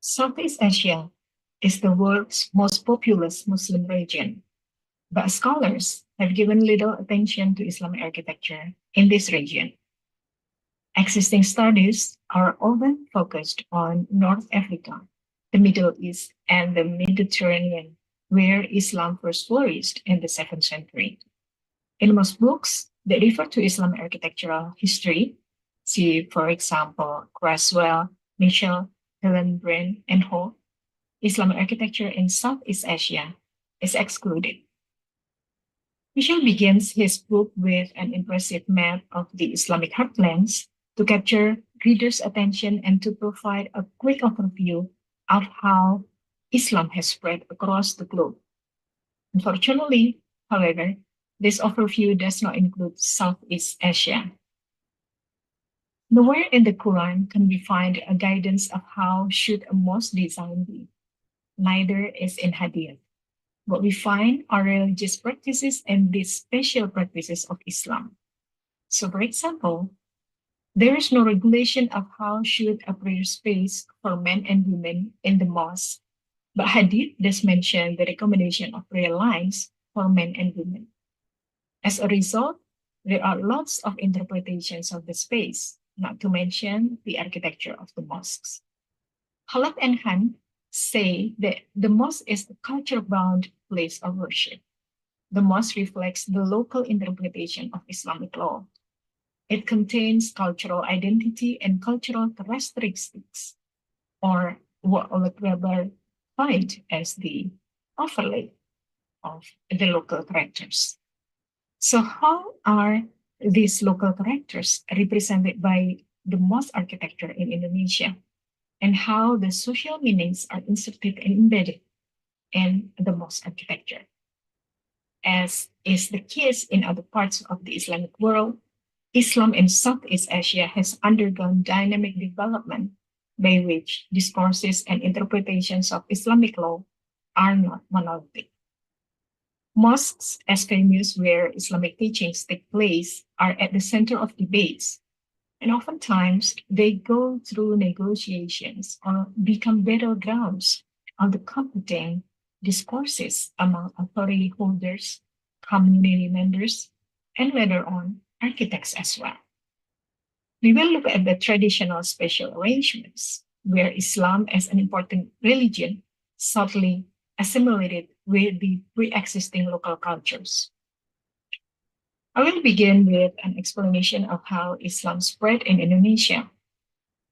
Southeast Asia is the world's most populous Muslim region, but scholars have given little attention to Islamic architecture in this region. Existing studies are often focused on North Africa, the Middle East, and the Mediterranean, where Islam first flourished in the 7th century. In most books that refer to Islamic architectural history, see, for example, Craswell, Mitchell, Hillenbrand, and Ho, Islamic architecture in Southeast Asia is excluded. Mitchell begins his book with an impressive map of the Islamic heartlands to capture readers' attention and to provide a quick overview of how Islam has spread across the globe. Unfortunately, however, this overview does not include Southeast Asia. Nowhere in the Quran can we find a guidance of how should a mosque design be. Neither is in Hadith. What we find are religious practices and the special practices of Islam. So, for example, there is no regulation of how should a prayer space for men and women in the mosque, but Hadith does mention the recommendation of prayer lines for men and women. As a result, there are lots of interpretations of the space, not to mention the architecture of the mosques. Khaled and Han say that the mosque is a culture-bound place of worship. The mosque reflects the local interpretation of Islamic law. It contains cultural identity and cultural characteristics, or what Oleg Weber defined as the overlay of the local characters. So how are these local characters represented by the mosque architecture in Indonesia, and how the social meanings are inserted and embedded in the mosque architecture? As is the case in other parts of the Islamic world, Islam in Southeast Asia has undergone dynamic development by which discourses and interpretations of Islamic law are not monolithic. Mosques, as venues where Islamic teachings take place, are at the center of debates, and oftentimes they go through negotiations or become battlegrounds of the competing discourses among authority holders, community members, and later on, architects as well. We will look at the traditional spatial arrangements, where Islam as an important religion subtly assimilated with the pre-existing local cultures. I will begin with an explanation of how Islam spread in Indonesia.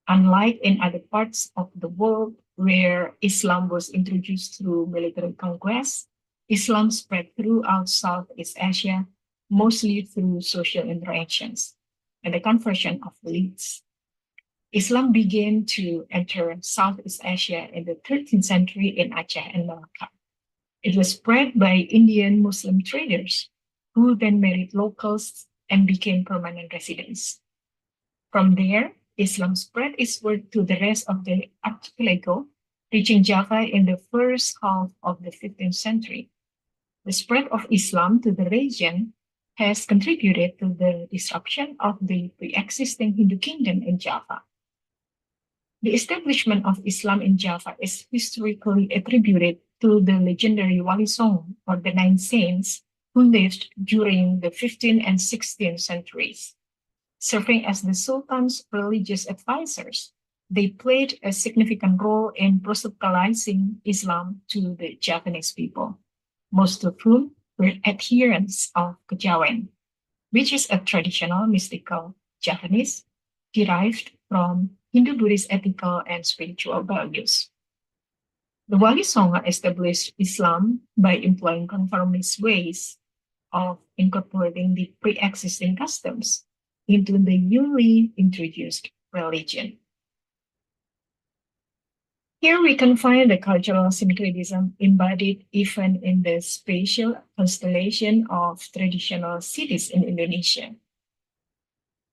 Unlike in other parts of the world where Islam was introduced through military conquest, Islam spread throughout Southeast Asia, mostly through social interactions and the conversion of elites. Islam began to enter Southeast Asia in the 13th century in Aceh and Malacca. It was spread by Indian Muslim traders who then married locals and became permanent residents. From there, Islam spread eastward to the rest of the archipelago, reaching Java in the first half of the 15th century. The spread of Islam to the region has contributed to the disruption of the pre-existing Hindu kingdom in Java. The establishment of Islam in Java is historically attributed to the legendary Wali Songo, or the Nine Saints, who lived during the 15th and 16th centuries. Serving as the Sultan's religious advisors, they played a significant role in proselytizing Islam to the Javanese people, most of whom were adherents of Kejawen, which is a traditional mystical Javanese derived from Hindu-Buddhist ethical and spiritual values. The Wali Songo established Islam by employing conformist ways of incorporating the pre-existing customs into the newly introduced religion. Here we can find the cultural syncretism embodied even in the spatial constellation of traditional cities in Indonesia.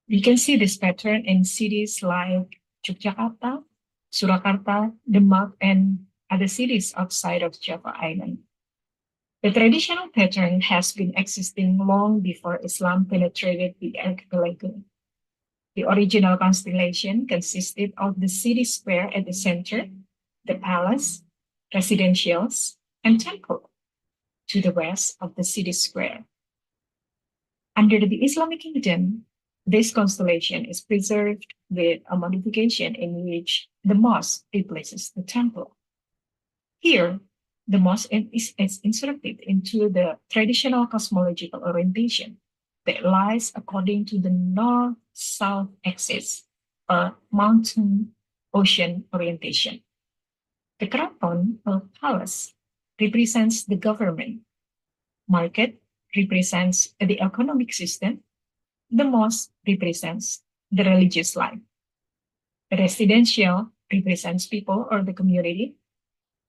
We can see this pattern in cities like Yogyakarta, Surakarta, Demak, and other cities outside of Java Island. The traditional pattern has been existing long before Islam penetrated the archipelago. The original constellation consisted of the city square at the center, the palace, residentials, and temple to the west of the city square. Under the Islamic kingdom, this constellation is preserved with a modification in which the mosque replaces the temple. Here, the mosque is inserted into the traditional cosmological orientation that lies according to the north-south axis or mountain-ocean orientation. The keraton or palace represents the government, market represents the economic system, the mosque represents the religious life. The residential represents people or the community,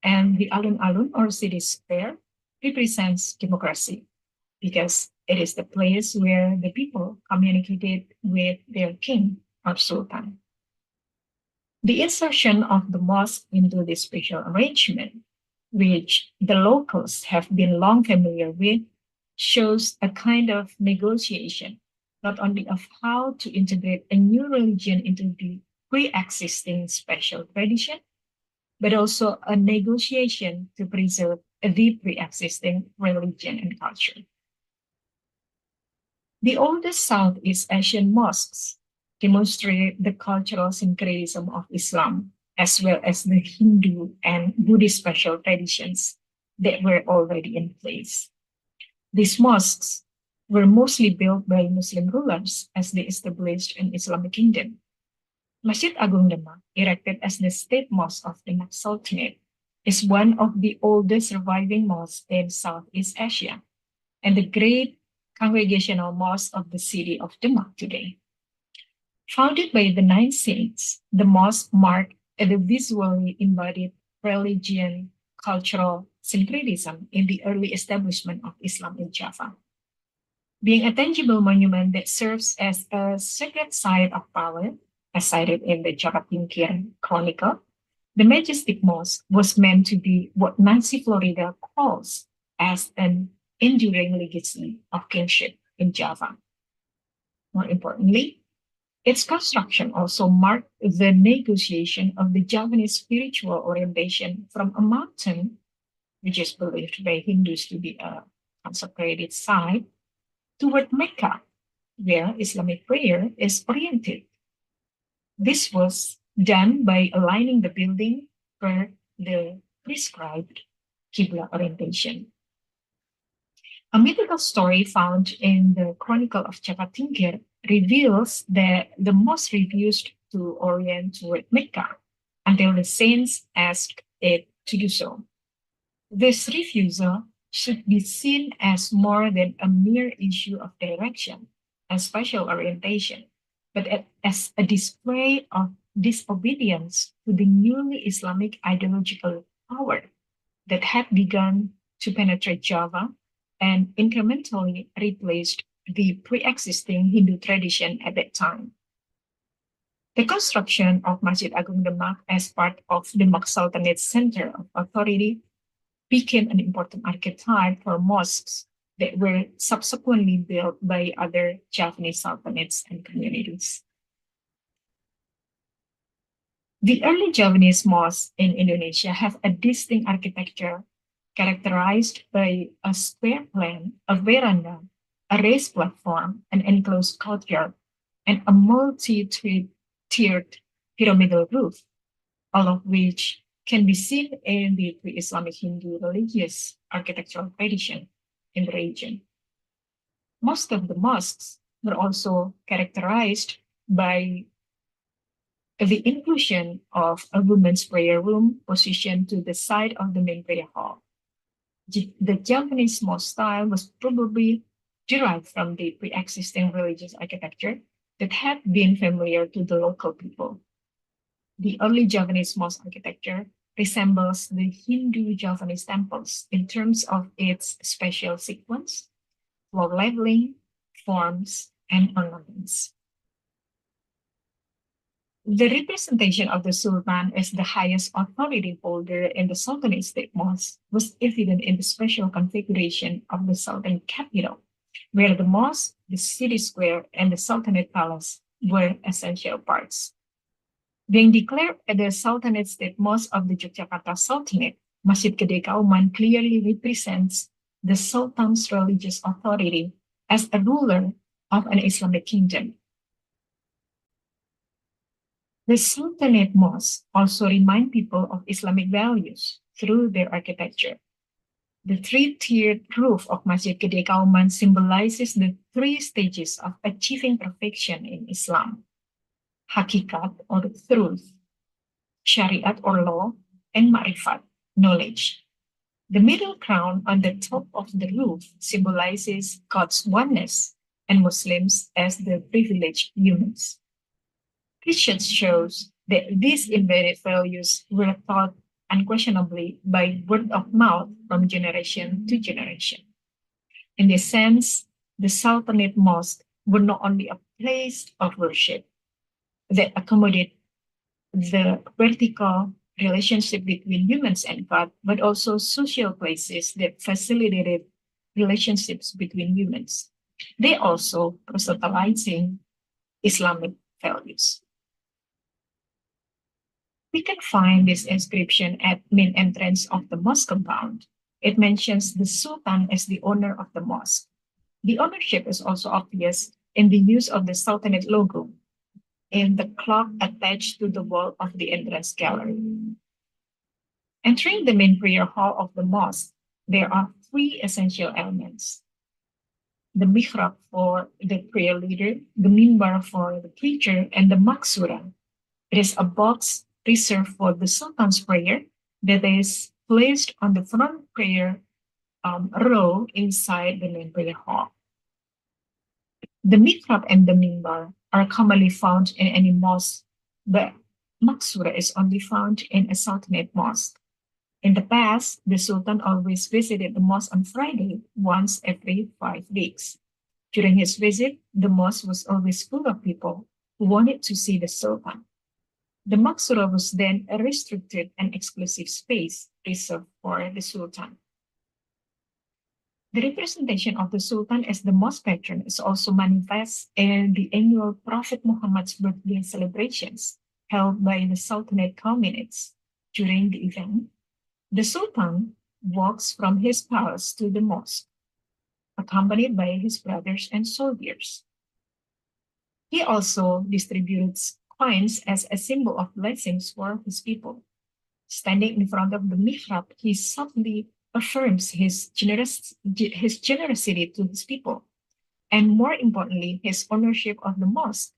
and the alun-alun or city square represents democracy because it is the place where the people communicated with their king or sultan. The insertion of the mosque into this spatial arrangement, which the locals have been long familiar with, shows a kind of negotiation, not only of how to integrate a new religion into the pre-existing spatial tradition, but also a negotiation to preserve the pre-existing religion and culture. The oldest Southeast Asian mosques demonstrate the cultural syncretism of Islam, as well as the Hindu and Buddhist special traditions that were already in place. These mosques were mostly built by Muslim rulers as they established an Islamic kingdom. Masjid Agung Demak, erected as the state mosque of Demak Sultanate, is one of the oldest surviving mosques in Southeast Asia and the great congregational mosque of the city of Demak today. Founded by the Nine Saints, the mosque marked the visually embodied religion, cultural syncretism in the early establishment of Islam in Java. Being a tangible monument that serves as a sacred site of power, as cited in the Java Tingkir Chronicle, the majestic mosque was meant to be what Nancy Florida calls as an enduring legacy of kingship in Java. More importantly, its construction also marked the negotiation of the Javanese spiritual orientation from a mountain, which is believed by Hindus to be a consecrated site, toward Mecca, where Islamic prayer is oriented. This was done by aligning the building per the prescribed Qibla orientation. A mythical story found in the Chronicle of Javatingkir reveals that the mosque refused to orient toward Mecca until the saints asked it to do so. This refusal should be seen as more than a mere issue of direction and spatial orientation, but as a display of disobedience to the newly Islamic ideological power that had begun to penetrate Java and incrementally replaced the pre-existing Hindu tradition at that time. The construction of Masjid Agung Demak as part of Demak Sultanate's center of authority became an important archetype for mosques that were subsequently built by other Javanese sultanates and communities. The early Javanese mosques in Indonesia have a distinct architecture characterized by a square plan, a veranda, a raised platform, an enclosed courtyard, and a multi-tiered pyramidal roof, all of which can be seen in the pre-Islamic Hindu religious architectural tradition in the region. Most of the mosques were also characterized by the inclusion of a women's prayer room positioned to the side of the main prayer hall. The Javanese mosque style was probably derived from the pre-existing religious architecture that had been familiar to the local people. The early Javanese mosque architecture resembles the Hindu Javanese temples in terms of its spatial sequence, floor leveling, forms, and ornaments. The representation of the Sultan as the highest authority holder in the Sultanate state mosque was evident in the special configuration of the Sultan capital, where the mosque, the city square, and the Sultanate palace were essential parts. Being declared the Sultanate State Mosque of the Yogyakarta Sultanate, Masjid Gede Kauman clearly represents the Sultan's religious authority as a ruler of an Islamic kingdom. The Sultanate Mosque also remind people of Islamic values through their architecture. The three-tiered roof of Masjid Gede Kauman symbolizes the three stages of achieving perfection in Islam: hakikat or truth, syariat or law, and ma'rifat, knowledge. The middle crown on the top of the roof symbolizes God's oneness and Muslims as the privileged humans. Christians shows that these embedded values were taught unquestionably by word of mouth from generation to generation. In this sense, the Sultanate Mosque were not only a place of worship that accommodate the vertical relationship between humans and God, but also social places that facilitated relationships between humans. They also proselytizing Islamic values. We can find this inscription at main entrance of the mosque compound. It mentions the Sultan as the owner of the mosque. The ownership is also obvious in the use of the Sultanate logo in the clock attached to the wall of the entrance gallery. Entering the main prayer hall of the mosque, there are three essential elements: the mihrab for the prayer leader, the minbar for the preacher, and the maksura. It is a box reserved for the Sultan's prayer that is placed on the front prayer row inside the main prayer hall. The mihrab and the minbar are commonly found in any mosque, but maksura is only found in a Sultanate mosque. In the past, the Sultan always visited the mosque on Friday, once every 5 weeks. During his visit, the mosque was always full of people who wanted to see the Sultan. The maksura was then a restricted and exclusive space reserved for the Sultan. The representation of the Sultan as the mosque patron is also manifest in the annual Prophet Muhammad's birthday celebrations held by the Sultanate culminates. During the event, the Sultan walks from his palace to the mosque, accompanied by his brothers and soldiers. He also distributes coins as a symbol of blessings for his people. Standing in front of the mihrab, he softly affirms his generosity to his people, and more importantly, his ownership of the mosque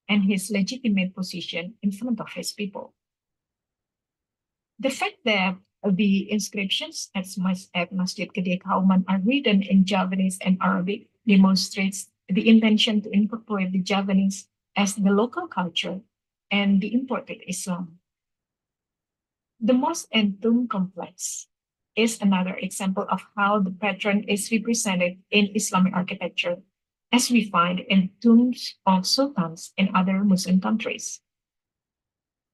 and his legitimate position in front of his people. The fact that the inscriptions at Masjid Gede Kauman are written in Javanese and Arabic demonstrates the intention to incorporate the Javanese as the local culture and the imported Islam. The mosque and tomb complex is another example of how the patron is represented in Islamic architecture, as we find in tombs of sultans in other Muslim countries.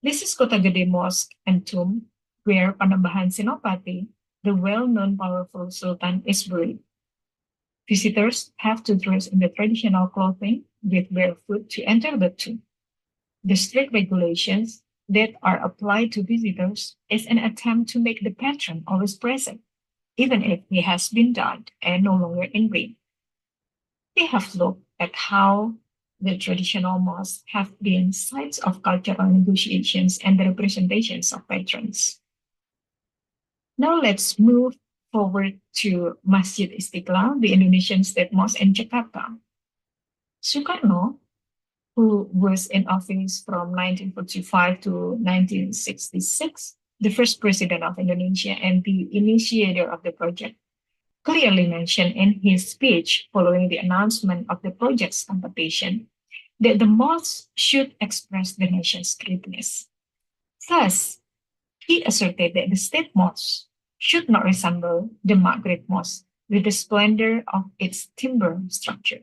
This is Kota Gede Mosque and Tomb, where Panembahan Senopati, the well-known powerful sultan, is buried. Visitors have to dress in the traditional clothing with barefoot to enter the tomb. The strict regulations that are applied to visitors is an attempt to make the patron always present, even if he has been died and no longer in reign. They have looked at how the traditional mosques have been sites of cultural negotiations and the representations of patrons. Now let's move forward to Masjid Istiqlal, the Indonesian State Mosque in Jakarta. Sukarno, who was in office from 1945 to 1966, the first president of Indonesia and the initiator of the project, clearly mentioned in his speech following the announcement of the project's completion that the mosque should express the nation's greatness. Thus, he asserted that the state mosque should not resemble the Maghrib mosque with the splendor of its timber structure.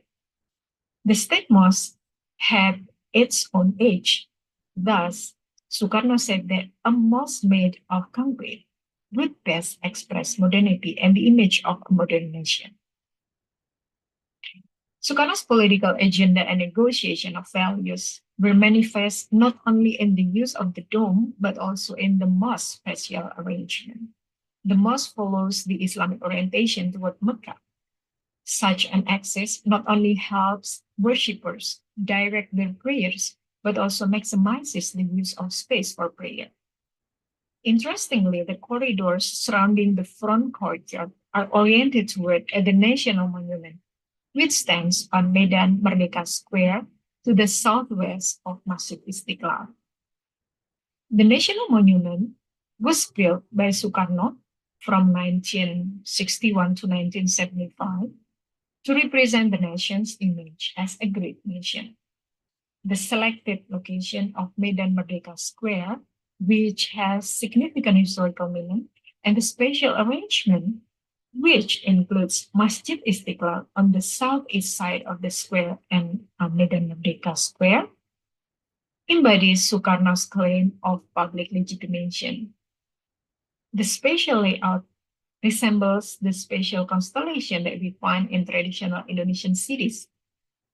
The state mosque had its own age. Thus, Sukarno said that a mosque made of concrete would best express modernity and the image of a modern nation. Sukarno's political agenda and negotiation of values were manifest not only in the use of the dome, but also in the mosque spatial arrangement. The mosque follows the Islamic orientation toward Mecca. Such an access not only helps worshippers direct their prayers, but also maximizes the use of space for prayer. Interestingly, the corridors surrounding the front courtyard are oriented toward the National Monument, which stands on Medan Merdeka Square to the southwest of Masjid Istiqlal. The National Monument was built by Sukarno from 1961 to 1975 to represent the nation's image as a great nation. The selected location of Medan Merdeka Square, which has significant historical meaning, and the spatial arrangement, which includes Masjid Istiqlal on the southeast side of the square and Medan Merdeka Square, embodies Sukarno's claim of public legitimation. The spatial layout resembles the spatial constellation that we find in traditional Indonesian cities,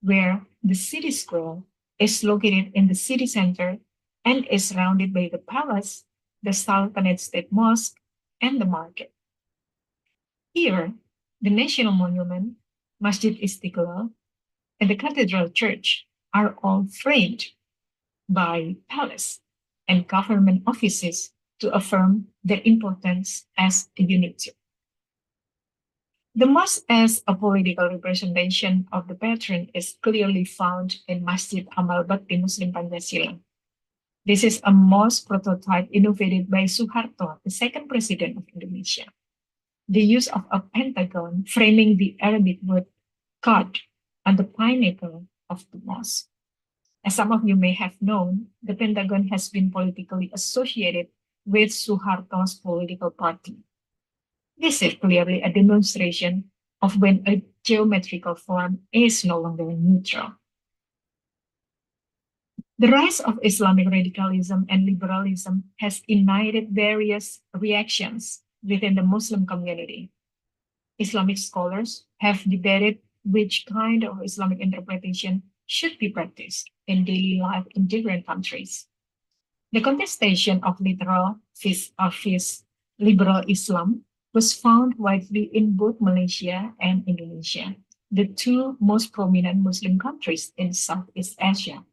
where the city square is located in the city center and is surrounded by the palace, the Sultanate State Mosque, and the market. Here, the National Monument, Masjid Istiqlal, and the Cathedral Church are all framed by palace and government offices to affirm their importance as a unity. The mosque as a political representation of the patron is clearly found in Masjid Amal Bakti Muslim Pancasila. This is a mosque prototype innovated by Suharto, the second president of Indonesia. The use of a pentagon framing the Arabic word God on the pinnacle of the mosque. As some of you may have known, the pentagon has been politically associated with Suharto's political party. This is clearly a demonstration of when a geometrical form is no longer neutral. The rise of Islamic radicalism and liberalism has ignited various reactions within the Muslim community. Islamic scholars have debated which kind of Islamic interpretation should be practiced in daily life in different countries. The contestation of literal vis-a-vis liberal Islam was found widely in both Malaysia and Indonesia, the two most prominent Muslim countries in Southeast Asia.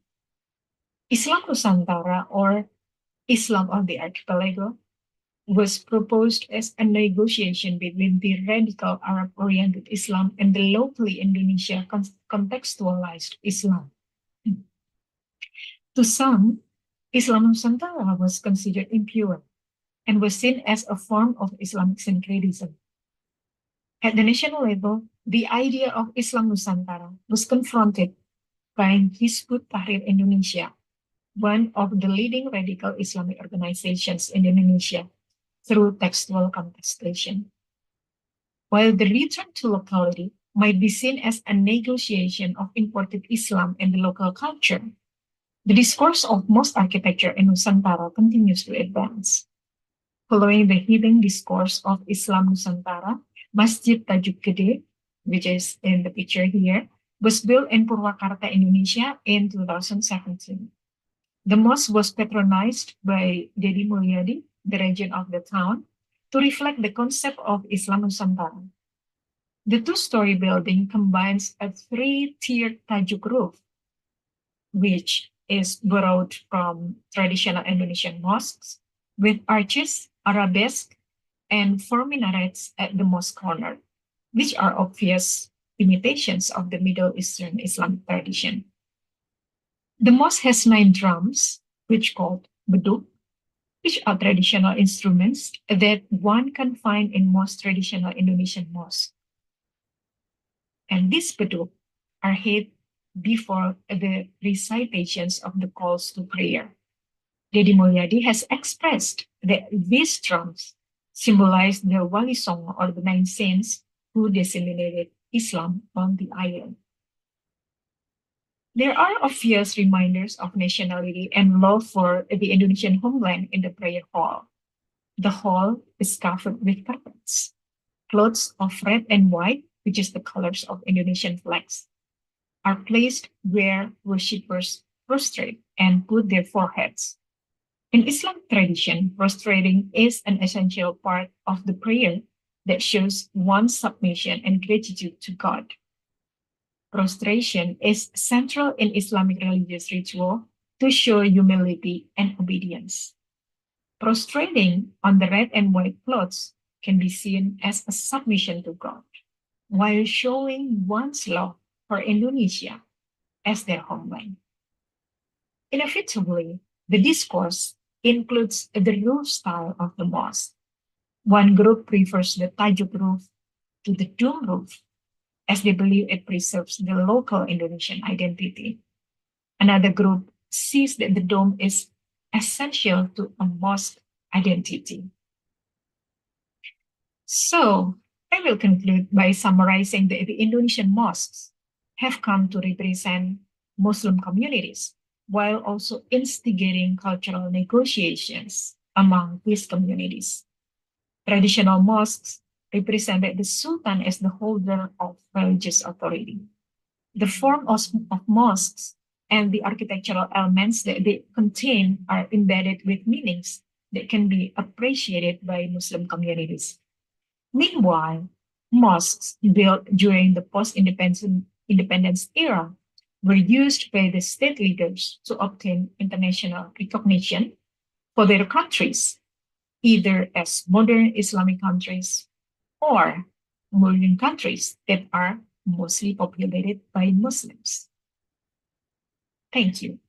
Islam Nusantara, or Islam of the Archipelago, was proposed as a negotiation between the radical Arab-oriented Islam and the locally Indonesia contextualized Islam. To some, Islam Nusantara was considered impure and was seen as a form of Islamic syncretism. At the national level, the idea of Islam Nusantara was confronted by Hizbut Tahrir Indonesia, one of the leading radical Islamic organizations in Indonesia, through textual contestation. While the return to locality might be seen as a negotiation of imported Islam in the local culture, the discourse of mosque architecture in Nusantara continues to advance. Following the healing discourse of Islam Nusantara, Masjid Tajuk Gede, which is in the picture here, was built in Purwakarta, Indonesia in 2017. The mosque was patronized by Dedi Mulyadi, the regent of the town, to reflect the concept of Islam Nusantara. The two-story building combines a three-tiered tajuk roof, which is borrowed from traditional Indonesian mosques, with arches, arabesque, and 4 minarets at the mosque corner, which are obvious imitations of the Middle Eastern Islamic tradition. The mosque has 9 drums, which called beduk, which are traditional instruments that one can find in most traditional Indonesian mosques. And these beduk are hit before the recitations of the calls to prayer. Dedi Mulyadi has expressed that these drums symbolize the Wali Songo, or the 9 saints who disseminated Islam on the island. There are obvious reminders of nationality and love for the Indonesian homeland in the prayer hall. The hall is covered with carpets, clothes of red and white, which is the colors of Indonesian flags, are placed where worshippers prostrate and put their foreheads. In Islamic tradition, prostrating is an essential part of the prayer that shows one's submission and gratitude to God. Prostration is central in Islamic religious ritual to show humility and obedience. Prostrating on the red and white clothes can be seen as a submission to God, while showing one's love for Indonesia as their homeland. Inevitably, the discourse includes the roof style of the mosque. One group prefers the tajuk roof to the dome roof, as they believe it preserves the local Indonesian identity. Another group sees that the dome is essential to a mosque identity. So, I will conclude by summarizing that the Indonesian mosques have come to represent Muslim communities while also instigating cultural negotiations among these communities. Traditional mosques represented the Sultan as the holder of religious authority. The form of mosques and the architectural elements that they contain are embedded with meanings that can be appreciated by Muslim communities. Meanwhile, mosques built during the post-independence era were used by the state leaders to obtain international recognition for their countries, either as modern Islamic countries or Muslim countries that are mostly populated by Muslims. Thank you.